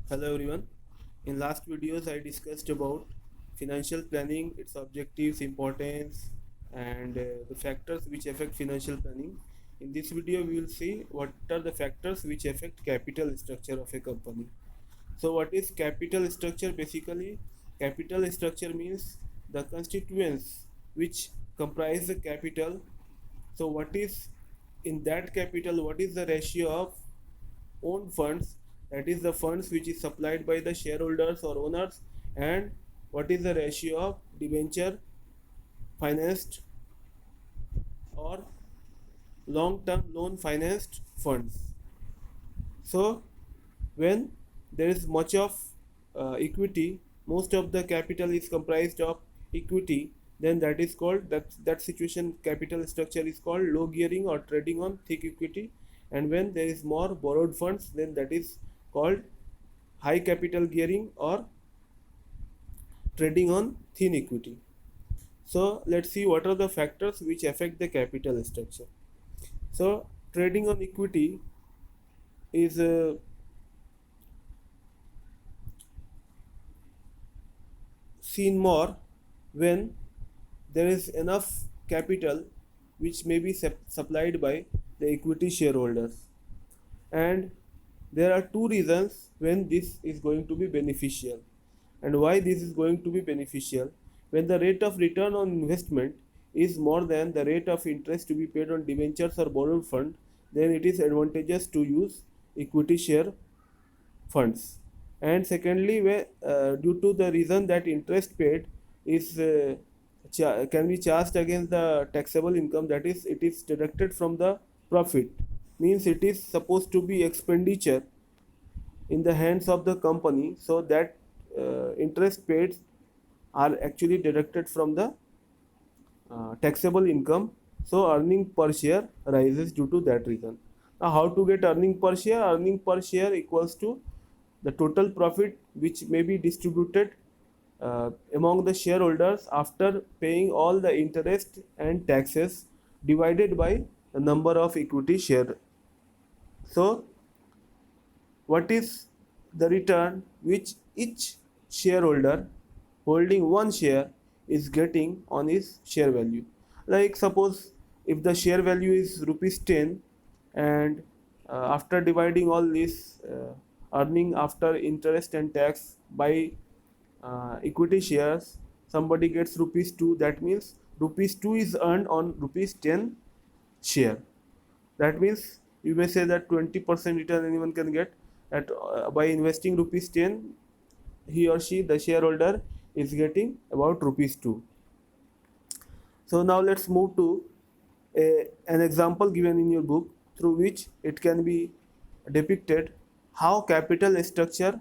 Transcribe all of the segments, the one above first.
Hello everyone. In last videos I discussed about financial planning, its objectives, importance and the factors which affect financial planning. In this video we will see what are the factors which affect capital structure of a company. So what is capital structure? Basically, capital structure means the constituents which comprise the capital. So what is in that capital, what is the ratio of own funds, that is the funds which is supplied by the shareholders or owners, and what is the ratio of debenture financed or long term loan financed funds. So when there is much of equity, most of the capital is comprised of equity, then that is called that situation, capital structure is called low gearing or trading on thick equity. And when there is more borrowed funds, then that is called high capital gearing or trading on thin equity. So let's see what are the factors which affect the capital structure. So trading on equity is seen more when there is enough capital which may be supplied by the equity shareholders. And there are two reasons when this is going to be beneficial. And why this is going to be beneficial: when the rate of return on investment is more than the rate of interest to be paid on debentures or borrowed fund, then it is advantageous to use equity share funds. And secondly, due to the reason that interest paid is can be charged against the taxable income, that is, it is deducted from the profit, means it is supposed to be expenditure in the hands of the company, so that interest paid are actually deducted from the taxable income. So earning per share rises due to that reason. Now how to get earning per share? Earning per share equals to the total profit which may be distributed among the shareholders after paying all the interest and taxes, divided by the number of equity share. So what is the return which each shareholder holding one share is getting on his share value? Like suppose if the share value is rupees 10, and after dividing all this earning after interest and tax by equity shares, somebody gets rupees 2. That means rupees 2 is earned on rupees 10 share. That means you may say that 20% return anyone can get, that by investing rupees 10, he or she, the shareholder, is getting about rupees 2. So now let's move to an example given in your book, through which it can be depicted how capital structure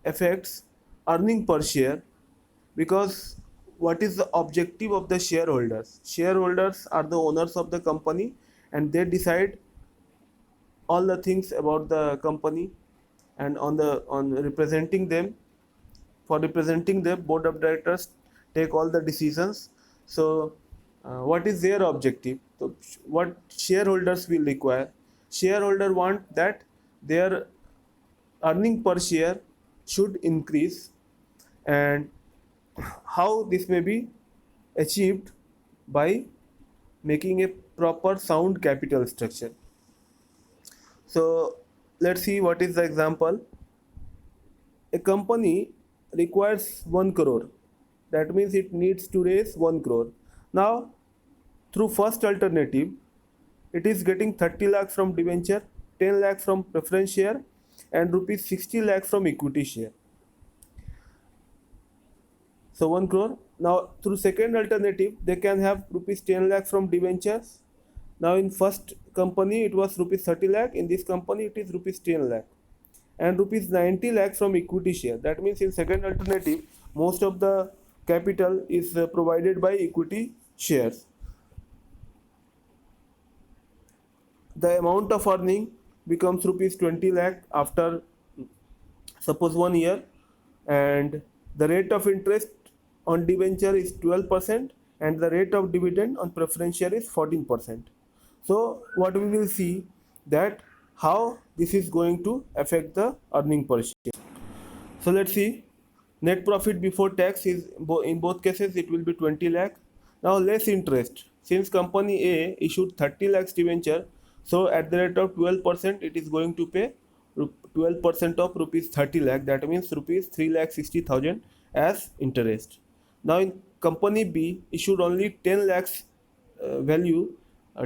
affects earning per share. Because what is the objective of the shareholders? Shareholders are the owners of the company, and they decide all the things about the company. And on representing them, for representing them, board of directors take all the decisions. So what is their objective? So what shareholders will require? Shareholder want that their earning per share should increase. And how this may be achieved? By making a proper sound capital structure. So let's see what is the example. A company requires 1 crore. That means it needs to raise 1 crore. Now, through first alternative, it is getting 30 lakh from debenture, 10 lakh from preference share, and rupees 60 lakh from equity share. So 1 crore. Now, through second alternative, they can have rupees 10 lakh from debentures. Now, in first company, it was rupees 30 lakh. In this company, it is rupees 10 lakh. And rupees 90 lakh from equity share. That means in second alternative, most of the capital is provided by equity shares. The amount of earning becomes rupees 20 lakh after suppose 1 year, and the rate of interest on debenture is 12%, and the rate of dividend on preference share is 14%. So what we will see, that how this is going to affect the earning per share. So let's see. Net profit before tax is in both cases it will be 20 lakh. Now less interest. Since company A issued 30 lakhs debenture, so at the rate of 12% it is going to pay 12% of rupees 30 lakh. That means rupees 3 lakh 60,000 as interest. Now in company B issued only 10 lakhs value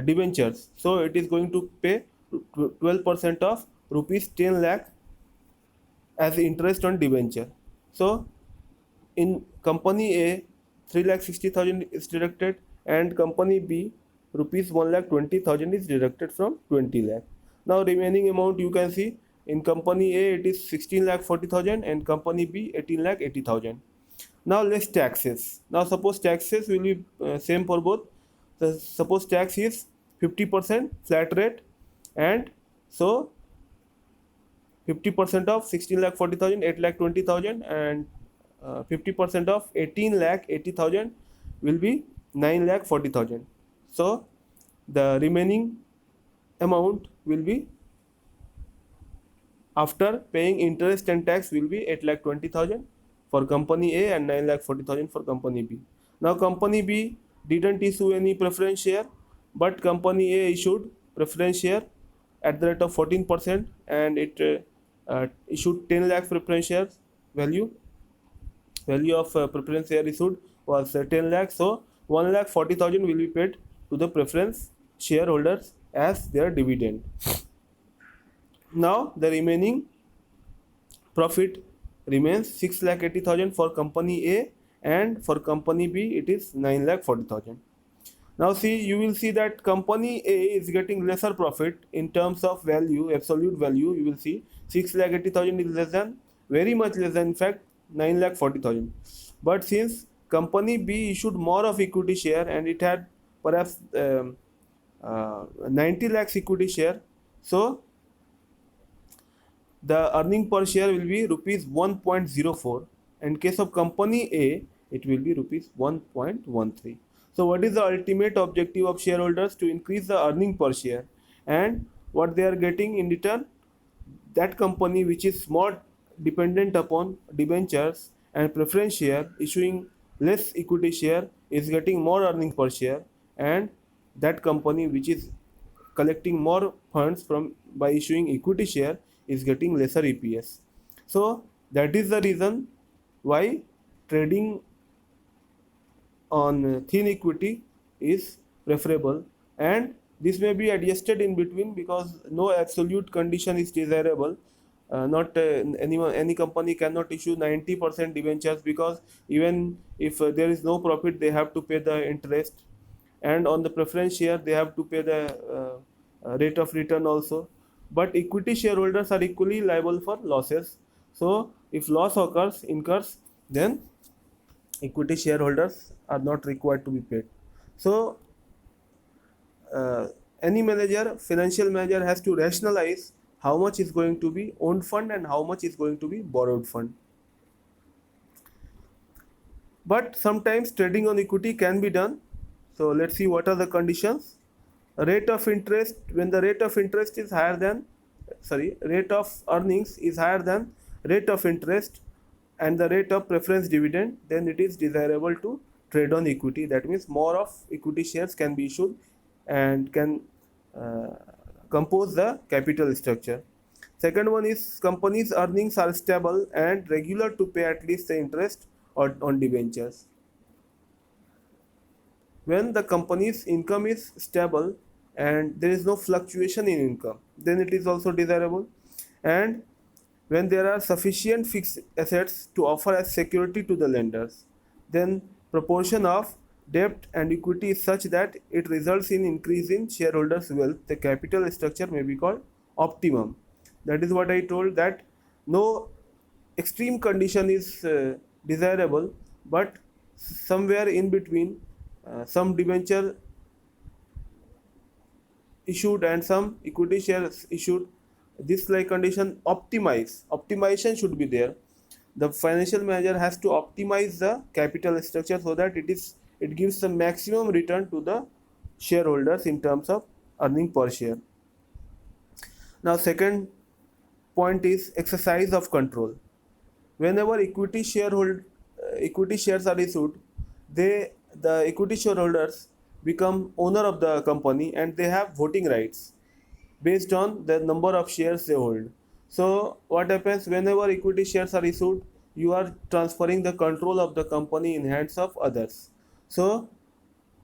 debentures, so it is going to pay 12% of rupees 10 lakh as interest on debenture. So in company A, 3,60,000 is deducted, and company B, rupees 1,20,000 is deducted from 20 lakh. Now remaining amount you can see, in company A it is 16,40,000 and company B 18,80,000. Now less taxes. Now suppose taxes will be same for both. So suppose tax is 50% flat rate, and so 50% of 16,40,000, 8,20,000, and 50% of 18,80,000 will be 9,40,000. So the remaining amount will be, after paying interest and tax, will be 8,20,000 for company A and 9,40,000 for company B. Now company B didn't issue any preference share, but company A issued preference share at the rate of 14%, and it issued 10 lakh preference shares. Value of preference share issued was 10 lakh. So 1,40,000 will be paid to the preference shareholders as their dividend. Now the remaining profit remains 6,80,000 for company A, and for company B it is 9,40,000. Now see, you will see that company A is getting lesser profit in terms of value, absolute value. You will see 6,80,000 is less than, very much less than, in fact 9,40,000. But since company B issued more of equity share and it had perhaps 90 lakhs equity share, so the earning per share will be rupees 1.04. In case of company A, it will be rupees 1.13. So what is the ultimate objective of shareholders? To increase the earning per share, and what they are getting in return, that company which is more dependent upon debentures and preference share, issuing less equity share, is getting more earning per share, and that company which is collecting more funds from by issuing equity share is getting lesser EPS. So that is the reason why trading on thin equity is preferable, and this may be adjusted in between because no absolute condition is desirable. Not any company cannot issue 90% debentures, because even if there is no profit they have to pay the interest, and on the preference share they have to pay the rate of return also. But equity shareholders are equally liable for losses. So if loss incurs, then equity shareholders are not required to be paid. So any manager, financial manager, has to rationalize how much is going to be owned fund and how much is going to be borrowed fund. But sometimes trading on equity can be done. So let's see what are the conditions. Rate of interest, when the rate of interest is higher than, rate of earnings is higher than rate of interest and the rate of preference dividend, then it is desirable to trade on equity. That means more of equity shares can be issued and can compose the capital structure. Second one is company's earnings are stable and regular to pay at least the interest on debentures. When the company's income is stable and there is no fluctuation in income, then it is also desirable. And when there are sufficient fixed assets to offer as security to the lenders, then proportion of debt and equity is such that it results in increase in shareholders' wealth. The capital structure may be called optimum. That is what I told, that no extreme condition is desirable, but somewhere in between, some debenture issued and some equity shares issued, this like condition optimization should be there. The financial manager has to optimize the capital structure so that it gives the maximum return to the shareholders in terms of earning per share. Now, second point is exercise of control. Whenever equity shares are issued, the equity shareholders become owner of the company and they have voting rights based on the number of shares they hold. So what happens whenever equity shares are issued, you are transferring the control of the company in hands of others. So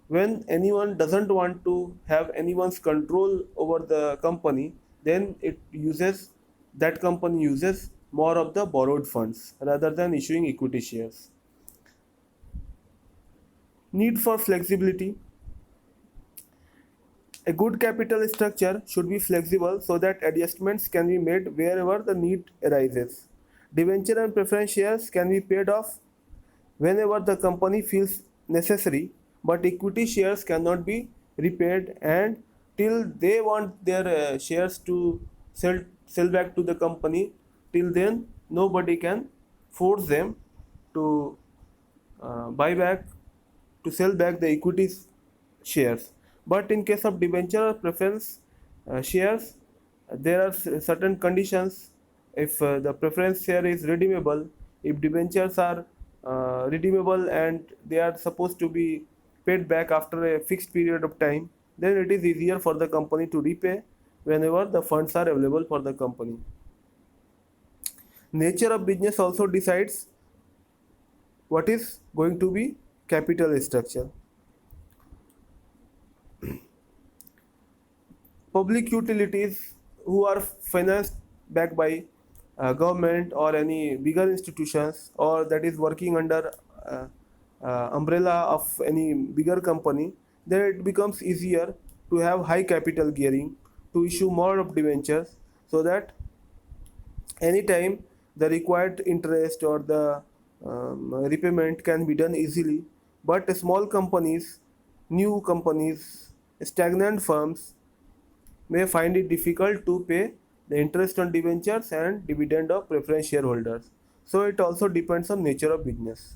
when anyone doesn't want to have anyone's control over the company, then that company uses more of the borrowed funds rather than issuing equity shares. Need for flexibility. A good capital structure should be flexible so that adjustments can be made wherever the need arises. Debenture and preference shares can be paid off whenever the company feels necessary, but equity shares cannot be repaid and till they want their shares to sell back to the company, till then nobody can force them to buy back to sell back the equity shares. But in case of debenture or preference shares, there are certain conditions. If the preference share is redeemable, if debentures are redeemable and they are supposed to be paid back after a fixed period of time, then it is easier for the company to repay whenever the funds are available for the company. Nature of business also decides what is going to be capital structure. Public utilities who are financed back by government or any bigger institutions or that is working under umbrella of any bigger company, then it becomes easier to have high capital gearing, to issue more of debentures, so that anytime the required interest or the repayment can be done easily. But small companies, new companies, stagnant firms may find it difficult to pay the interest on debentures and dividend of preference shareholders. So it also depends on nature of business.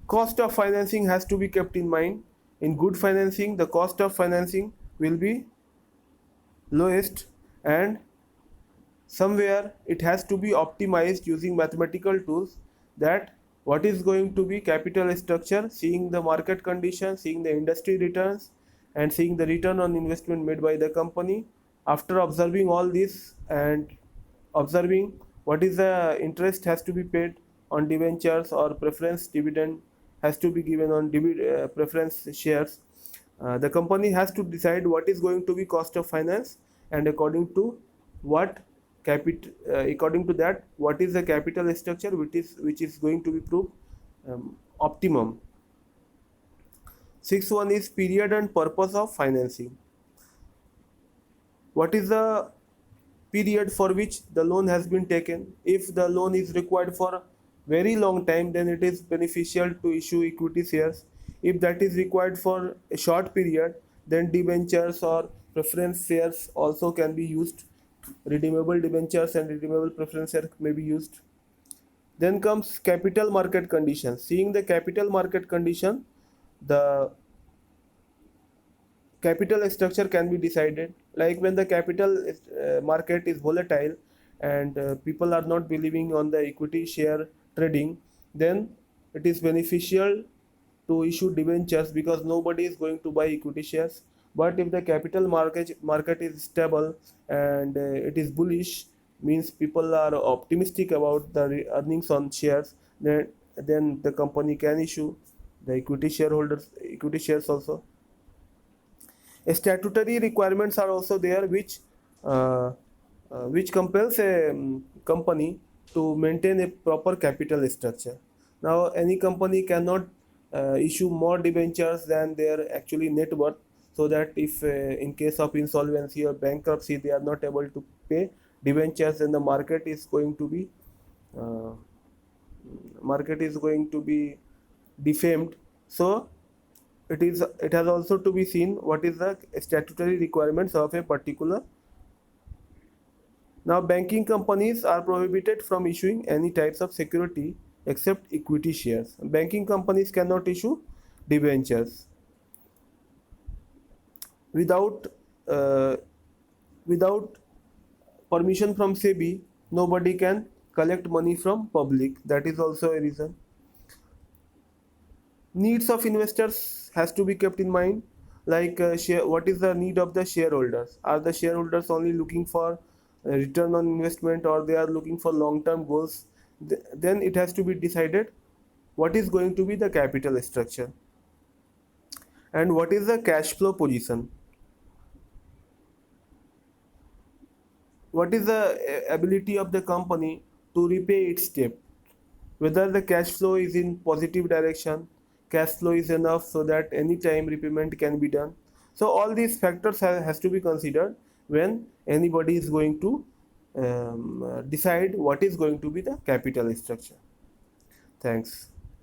Cost of financing has to be kept in mind. In good financing, the cost of financing will be lowest, and somewhere it has to be optimized using mathematical tools, that what is going to be capital structure, seeing the market conditions, seeing the industry returns, and seeing the return on investment made by the company. After observing all this and observing what is the interest has to be paid on debentures or preference dividend has to be given on preference shares, the company has to decide what is going to be cost of finance, and what according to that, what is the capital structure which is going to be proved optimum. Sixth one is period and purpose of financing. What is the period for which the loan has been taken? If the loan is required for very long time, then it is beneficial to issue equity shares. If that is required for a short period, then debentures or preference shares also can be used. Redeemable debentures and redeemable preference shares may be used. Then comes capital market conditions. Seeing the capital market condition, the capital structure can be decided. Like when the market is volatile and people are not believing on the equity share trading, then it is beneficial to issue debentures because nobody is going to buy equity shares. But if the capital market is stable and it is bullish, means people are optimistic about the earnings on shares, then the company can issue the equity shares also. Statutory requirements are also there, which compels a company to maintain a proper capital structure. Now, any company cannot issue more debentures than their actually net worth, so that if in case of insolvency or bankruptcy they are not able to pay debentures, then the uh, market is going to be defamed. So it has also to be seen what is the statutory requirements of a particular. Now, banking companies are prohibited from issuing any types of security except equity shares. Banking companies cannot issue debentures without uh, without permission from SEBI, nobody can collect money from public. That is also a reason. Needs of investors has to be kept in mind, like what is the need of the shareholders? Are the shareholders only looking for return on investment, or they are looking for long term goals? Then it has to be decided what is going to be the capital structure and what is the cash flow position. What is the ability of the company to repay its debt? Whether the cash flow is in positive direction, cash flow is enough so that any time repayment can be done. So all these factors has to be considered when anybody is going to decide what is going to be the capital structure. Thanks.